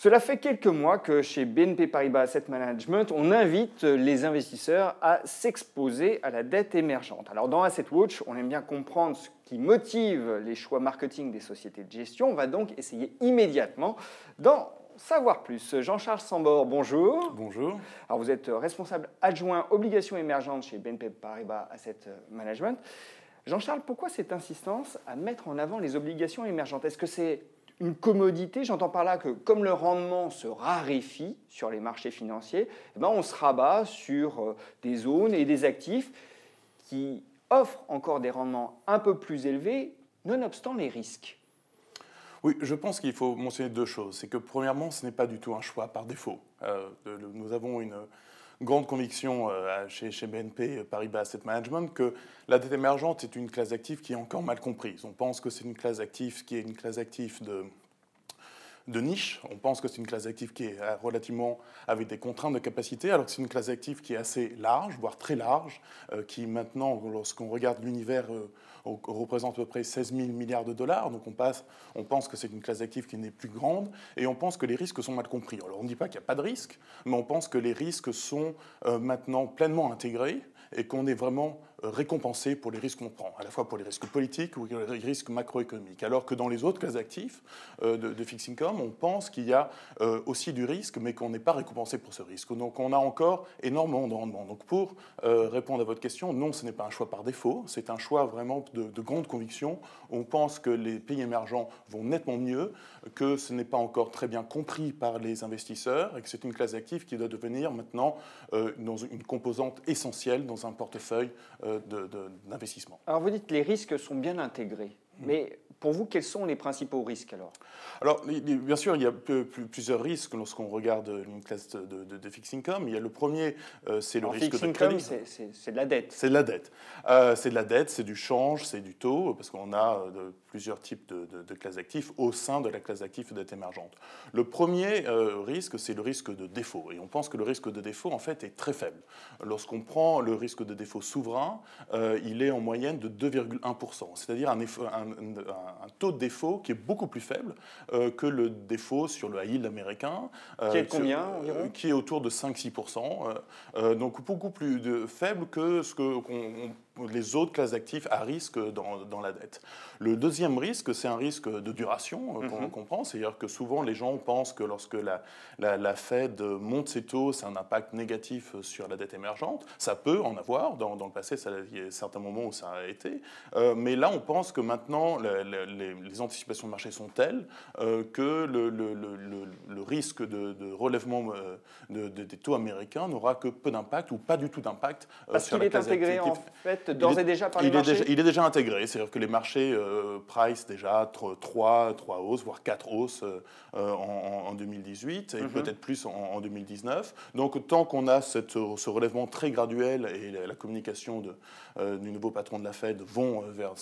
Cela fait quelques mois que chez BNP Paribas Asset Management, on invite les investisseurs à s'exposer à la dette émergente. Alors dans Asset Watch, on aime bien comprendre ce qui motive les choix marketing des sociétés de gestion. On va donc essayer immédiatement d'en savoir plus. Jean-Charles Sambor, bonjour. Bonjour. Alors vous êtes responsable adjoint obligations émergentes chez BNP Paribas Asset Management. Jean-Charles, pourquoi cette insistance à mettre en avant les obligations émergentes? Est-ce que c'est une commodité? J'entends par là que comme le rendement se raréfie sur les marchés financiers, on se rabat sur des zones et des actifs qui offrent encore des rendements un peu plus élevés, nonobstant les risques. Oui, je pense qu'il faut mentionner deux choses. C'est que premièrement, ce n'est pas du tout un choix par défaut. Nous avons une grande conviction chez BNP Paribas Asset Management que la dette émergente est une classe d'actifs qui est encore mal comprise. On pense que c'est une classe d'actifs qui est une classe d'actifs de niche. On pense que c'est une classe d'actifs qui est relativement avec des contraintes de capacité, alors que c'est une classe d'actifs qui est assez large, voire très large, qui maintenant, lorsqu'on regarde l'univers, représente à peu près 16 000 milliards de dollars. Donc on pense que c'est une classe d'actifs qui n'est plus grande, et on pense que les risques sont mal compris. Alors on ne dit pas qu'il n'y a pas de risques, mais on pense que les risques sont maintenant pleinement intégrés et qu'on est vraiment récompensé pour les risques qu'on prend, à la fois pour les risques politiques ou les risques macroéconomiques. Alors que dans les autres classes d'actifs de fixed income, on pense qu'il y a aussi du risque, mais qu'on n'est pas récompensé pour ce risque. Donc on a encore énormément de rendement. Donc pour répondre à votre question, non, ce n'est pas un choix par défaut, c'est un choix vraiment de grande conviction. On pense que les pays émergents vont nettement mieux, que ce n'est pas encore très bien compris par les investisseurs et que c'est une classe d'actifs qui doit devenir maintenant dans une composante essentielle dans un portefeuille d'investissement. Alors vous dites que les risques sont bien intégrés, mais pour vous, quels sont les principaux risques alors? Alors, bien sûr, il y a plusieurs risques lorsqu'on regarde une classe de fixed income. Il y a le premier, c'est le risque de crédit. C'est de la dette. C'est de la dette. C'est de la dette, c'est du change, c'est du taux, parce qu'on a plusieurs types de classes d'actifs au sein de la classe d'actifs de dette émergente. Le premier risque, c'est le risque de défaut. Et on pense que le risque de défaut, en fait, est très faible. Lorsqu'on prend le risque de défaut souverain, il est en moyenne de 2,1%. C'est-à-dire un taux de défaut qui est beaucoup plus faible que le défaut sur le high yield américain. Qui est de combien environ? Qui est autour de 5-6%. Donc beaucoup plus faible que ce que les autres classes d'actifs à risque dans la dette. Le deuxième risque, c'est un risque de duration qu'on prend. C'est-à-dire que souvent, les gens pensent que lorsque la Fed monte ses taux, c'est un impact négatif sur la dette émergente. Ça peut en avoir. Dans le passé, il y a certains moments où ça a été. Mais là, on pense que maintenant, les anticipations de marché sont telles que le risque de relèvement des taux américains n'aura que peu d'impact ou pas du tout d'impact sur la classe d'actifs. Parce qu'il est intégré en fait d'ores et déjà par les marchés. Il est déjà intégré, c'est-à-dire que les marchés price déjà 3 hausses, voire 4 hausses en 2018 et peut-être plus en 2019. Donc tant qu'on a ce relèvement très graduel et la communication du nouveau patron de la Fed vont vers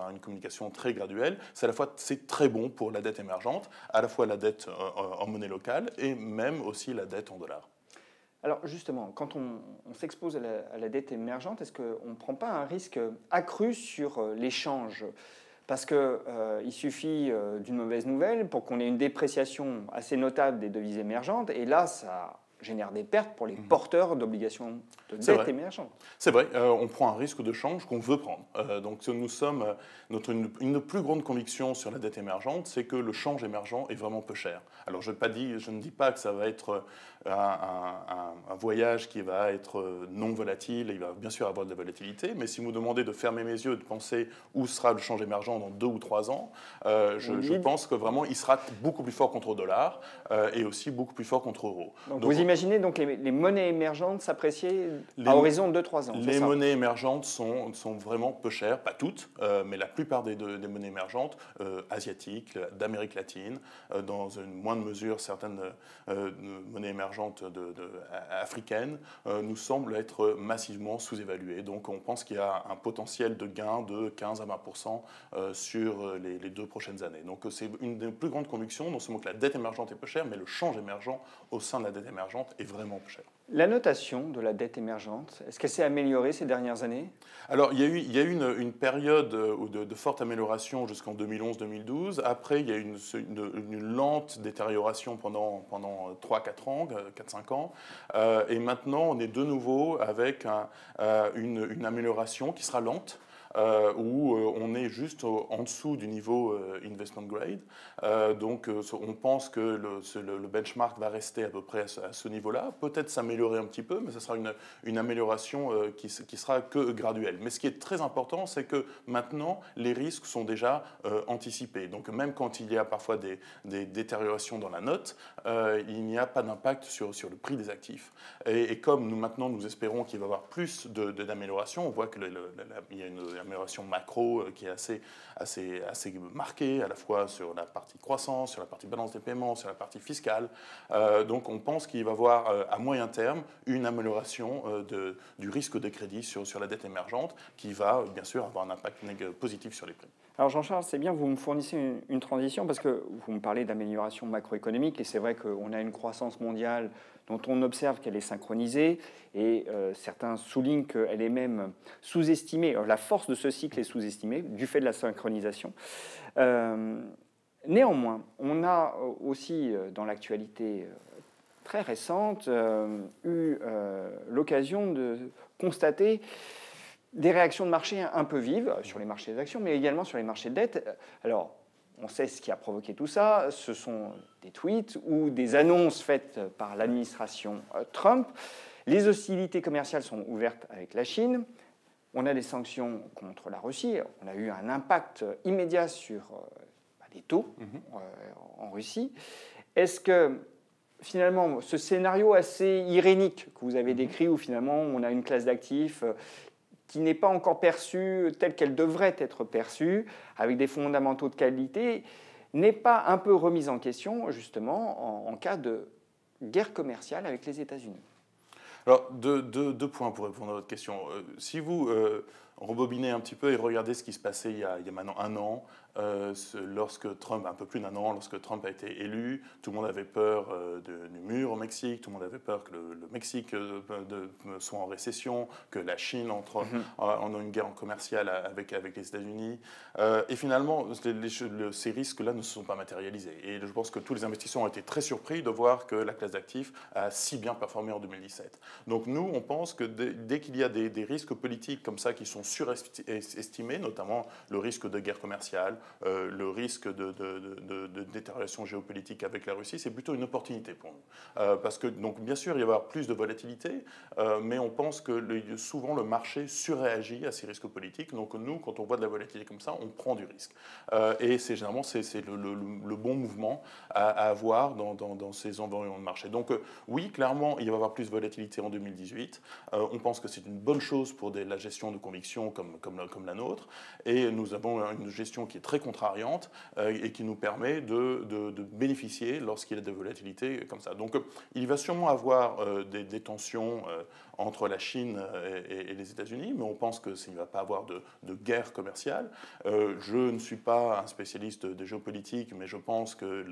une communication très graduelle, c'est très bon pour la dette émergente, à la fois la dette en monnaie locale et même aussi la dette en dollars. Alors justement, quand on s'expose à la dette émergente, est-ce qu'on ne prend pas un risque accru sur l'échange? Parce qu'il suffit d'une mauvaise nouvelle pour qu'on ait une dépréciation assez notable des devises émergentes, et là, ça génère des pertes pour les porteurs d'obligations de dette émergente. C'est vrai, on prend un risque de change qu'on veut prendre. Donc nous sommes, une plus grande conviction sur la dette émergente, c'est que le change émergent est vraiment peu cher. Alors je ne dis pas que ça va être un voyage qui va être non volatile, il va bien sûr avoir de la volatilité, mais si vous me demandez de fermer mes yeux et de penser où sera le change émergent dans 2 ou 3 ans, je pense que vraiment il sera beaucoup plus fort contre le dollar et aussi beaucoup plus fort contre l'euro. Donc vous imaginez donc les monnaies émergentes s'apprécier à horizon de 2-3 ans? Les monnaies émergentes sont vraiment peu chères, pas toutes, mais la plupart des monnaies émergentes, asiatiques, d'Amérique latine, dans une moindre mesure certaines monnaies émergentes africaines, nous semblent être massivement sous-évaluées. Donc on pense qu'il y a un potentiel de gain de 15 à 20% sur les 2 prochaines années. Donc c'est une des plus grandes convictions, non seulement que la dette émergente est peu chère, mais le change émergent au sein de la dette émergente est vraiment peu cher. La notation de la dette émergente, est-ce qu'elle s'est améliorée ces dernières années? Alors, il y a eu une période de forte amélioration jusqu'en 2011-2012. Après, il y a eu une lente détérioration pendant 3-4 ans, 4-5 ans. Et maintenant, on est de nouveau avec une amélioration qui sera lente. Où on est juste en dessous du niveau investment grade. Donc on pense que le benchmark va rester à peu près à ce niveau-là, peut-être s'améliorer un petit peu, mais ce sera une amélioration qui sera que graduelle. Mais ce qui est très important, c'est que maintenant, les risques sont déjà anticipés. Donc même quand il y a parfois des détériorations dans la note, il n'y a pas d'impact sur le prix des actifs. Et comme maintenant nous espérons qu'il va y avoir plus d'amélioration, on voit qu'il y a une amélioration macro qui est assez marquée, à la fois sur la partie croissance, sur la partie balance des paiements, sur la partie fiscale. Donc on pense qu'il va y avoir à moyen terme une amélioration du risque de crédit sur la dette émergente qui va bien sûr avoir un impact positif sur les prix. Alors Jean-Charles, c'est bien, vous me fournissez une transition parce que vous me parlez d'amélioration macroéconomique et c'est vrai qu'on a une croissance mondiale dont on observe qu'elle est synchronisée et certains soulignent qu'elle est même sous-estimée. La force de ce cycle est sous-estimée du fait de la synchronisation. Néanmoins, on a aussi dans l'actualité très récente eu l'occasion de constater des réactions de marché un peu vives sur les marchés d'actions, mais également sur les marchés de dette. Alors, on sait ce qui a provoqué tout ça. Ce sont des tweets ou des annonces faites par l'administration Trump. Les hostilités commerciales sont ouvertes avec la Chine. On a des sanctions contre la Russie. On a eu un impact immédiat sur les taux en Russie. Est-ce que finalement, ce scénario assez irénique que vous avez décrit, où finalement on a une classe d'actifs qui n'est pas encore perçue telle qu'elle devrait être perçue, avec des fondamentaux de qualité, n'est pas un peu remise en question, justement, en cas de guerre commerciale avec les États-Unis? Alors, deux points pour répondre à votre question. Si vous rembobinez un petit peu et regardez ce qui se passait il y a maintenant un an, lorsque Trump, un peu plus d'un an, lorsque Trump a été élu, tout le monde avait peur du mur au Mexique, tout le monde avait peur que le Mexique soit en récession, que la Chine entre en une guerre commerciale avec les États-Unis. Et finalement, ces risques-là ne se sont pas matérialisés. Et je pense que tous les investisseurs ont été très surpris de voir que la classe d'actifs a si bien performé en 2017. Donc nous, on pense que dès qu'il y a des risques politiques comme ça qui sont surestimés, notamment le risque de guerre commerciale, le risque de détérioration géopolitique avec la Russie, c'est plutôt une opportunité pour nous. Parce que, donc, bien sûr, il va y avoir plus de volatilité, mais on pense que souvent le marché surréagit à ces risques politiques. Donc nous, quand on voit de la volatilité comme ça, on prend du risque. Et généralement, c'est le bon mouvement à avoir dans ces environnements de marché. Donc oui, clairement, il va y avoir plus de volatilité en 2018. On pense que c'est une bonne chose pour la gestion de conviction comme la nôtre. Et nous avons une gestion qui est très contrariante et qui nous permet de bénéficier lorsqu'il y a des volatilités comme ça. Donc il va sûrement avoir des tensions entre la Chine et les États-Unis, mais on pense qu'il ne va pas avoir de guerre commerciale. Je ne suis pas un spécialiste de géopolitique, mais je pense que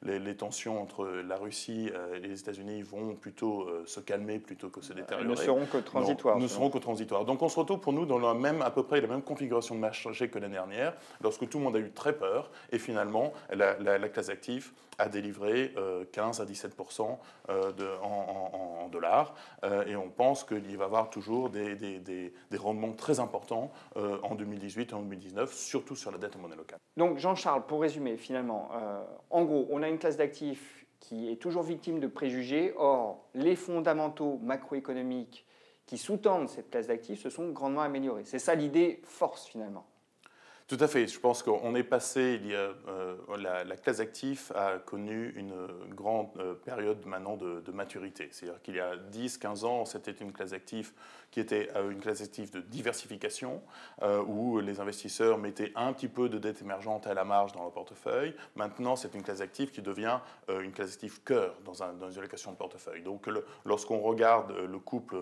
les tensions entre la Russie et les États-Unis vont plutôt se calmer plutôt que se détériorer. Elles ne seront que transitoires. Ne seront que transitoires. Donc on se retrouve pour nous dans à peu près la même configuration de marché que l'année dernière, lorsque tout le monde a eu très peur, et finalement la classe d'actifs a délivré 15 à 17% en dollars. Et on pense qu'il va y avoir toujours des rendements très importants en 2018 et en 2019, surtout sur la dette en monnaie locale. Donc Jean-Charles, pour résumer finalement, en gros, on a une classe d'actifs qui est toujours victime de préjugés. Or, les fondamentaux macroéconomiques qui sous-tendent cette classe d'actifs se sont grandement améliorés. C'est ça l'idée force finalement. Tout à fait. Je pense qu'on est passé, la classe d'actifs a connu une grande période maintenant de maturité. C'est-à-dire qu'il y a 10-15 ans, c'était une classe d'actifs qui était une classe d'actifs de diversification, où les investisseurs mettaient un petit peu de dette émergente à la marge dans leur portefeuille. Maintenant, c'est une classe d'actifs qui devient une classe d'actifs cœur dans une allocation de portefeuille. Donc, lorsqu'on regarde le couple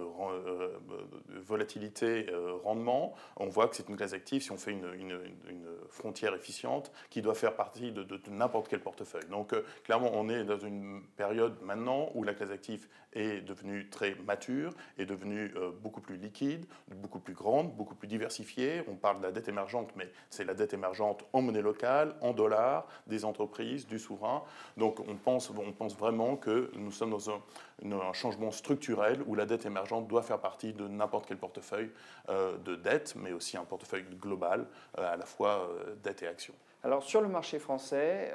volatilité-rendement, on voit que c'est une classe d'actifs, si on fait une une frontière efficiente qui doit faire partie de n'importe quel portefeuille. Donc clairement, on est dans une période maintenant où la classe active est devenue très mature, est devenue beaucoup plus liquide, beaucoup plus grande, beaucoup plus diversifiée. On parle de la dette émergente, mais c'est la dette émergente en monnaie locale, en dollars, des entreprises, du souverain. Donc on pense vraiment que nous sommes dans un changement structurel où la dette émergente doit faire partie de n'importe quel portefeuille de dette, mais aussi un portefeuille global, à la fois dette et action. Alors sur le marché français,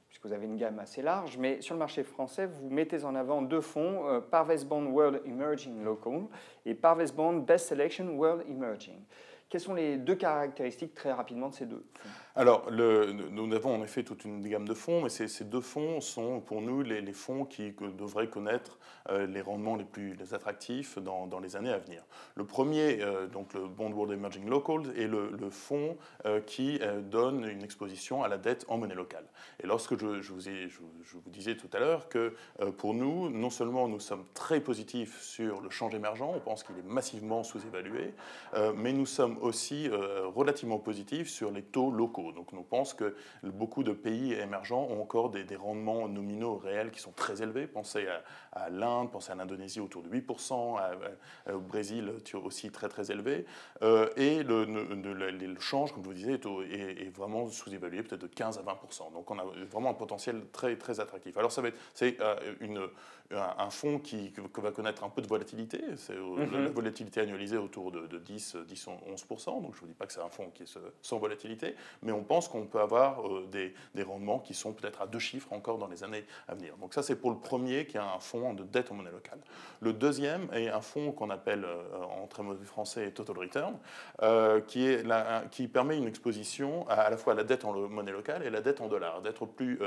puisque vous avez une gamme assez large, mais sur le marché français, vous mettez en avant deux fonds, Parvest Bond World Emerging Local et Parvest Bond Best Selection World Emerging. Quelles sont les deux caractéristiques très rapidement de ces deux fonds? Alors, nous avons en effet toute une gamme de fonds, mais ces deux fonds sont pour nous les fonds qui devraient connaître les rendements les plus attractifs dans les années à venir. Le premier, donc le Bond World Emerging Locals, est le fonds qui donne une exposition à la dette en monnaie locale. Et lorsque je vous disais tout à l'heure que pour nous, non seulement nous sommes très positifs sur le change émergent, on pense qu'il est massivement sous-évalué, mais nous sommes aussi relativement positifs sur les taux locaux. Donc on pense que beaucoup de pays émergents ont encore des rendements nominaux réels qui sont très élevés. Pensez à l'Inde, pensez à l'Indonésie autour de 8%, au Brésil aussi très très élevé. Et le change, comme je vous disais, est vraiment sous-évalué, peut-être de 15 à 20%. Donc on a vraiment un potentiel très très attractif. Alors c'est un fonds qui va connaître un peu de volatilité. C'est la volatilité annualisée autour de 10 11%. Donc je ne vous dis pas que c'est un fonds qui est sans volatilité, mais on pense qu'on peut avoir des rendements qui sont peut-être à 2 chiffres encore dans les années à venir. Donc ça, c'est pour le premier qui a un fonds de dette en monnaie locale. Le deuxième est un fonds qu'on appelle en très mauvais français Total Return, qui permet une exposition à la fois à la dette en monnaie locale et la dette en dollars, d'être plus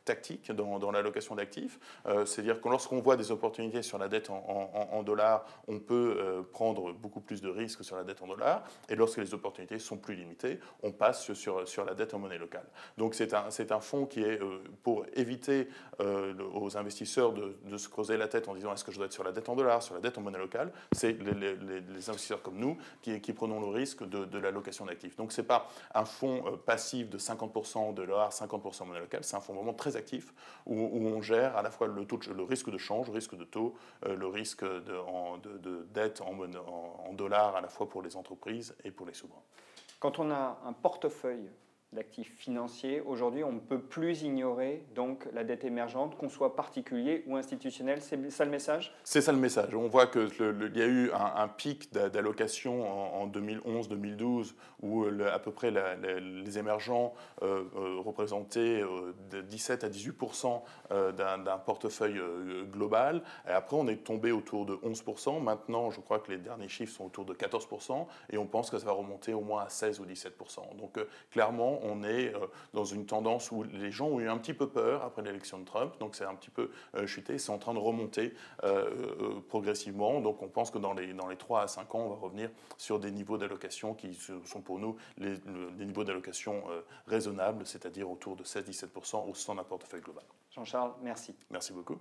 tactique dans l'allocation d'actifs. C'est-à-dire que lorsqu'on voit des opportunités sur la dette en dollars, on peut prendre beaucoup plus de risques sur la dette en dollars, et lorsque les opportunités sont plus limitées, on passe sur la dette en monnaie locale. Donc c'est un fonds qui est pour éviter aux investisseurs de se creuser la tête en disant est-ce que je dois être sur la dette en dollars, sur la dette en monnaie locale. C'est les investisseurs comme nous qui prenons le risque de l'allocation d'actifs. Donc c'est pas un fonds passif de 50% en dollars, 50% en monnaie locale, c'est un fonds vraiment très actif où on gère à la fois le risque de change, le risque de taux, le risque de dette en dollars à la fois pour les entreprises et pour les souverains. Quand on a un portefeuille d'actifs financiers, aujourd'hui, on ne peut plus ignorer donc la dette émergente, qu'on soit particulier ou institutionnel. C'est ça le message? C'est ça le message. On voit qu'il y a eu un pic d'allocation en 2011-2012 où à peu près les émergents représentaient de 17 à 18% d'un portefeuille global. Et après, on est tombé autour de 11%. Maintenant, je crois que les derniers chiffres sont autour de 14% et on pense que ça va remonter au moins à 16 ou 17%. Donc clairement, on est dans une tendance où les gens ont eu un petit peu peur après l'élection de Trump, donc c'est un petit peu chuté, c'est en train de remonter progressivement, donc on pense que dans les 3 à 5 ans, on va revenir sur des niveaux d'allocation qui sont pour nous des niveaux d'allocation raisonnables, c'est-à-dire autour de 16-17% au sein d'un portefeuille global. Jean-Charles, merci. Merci beaucoup.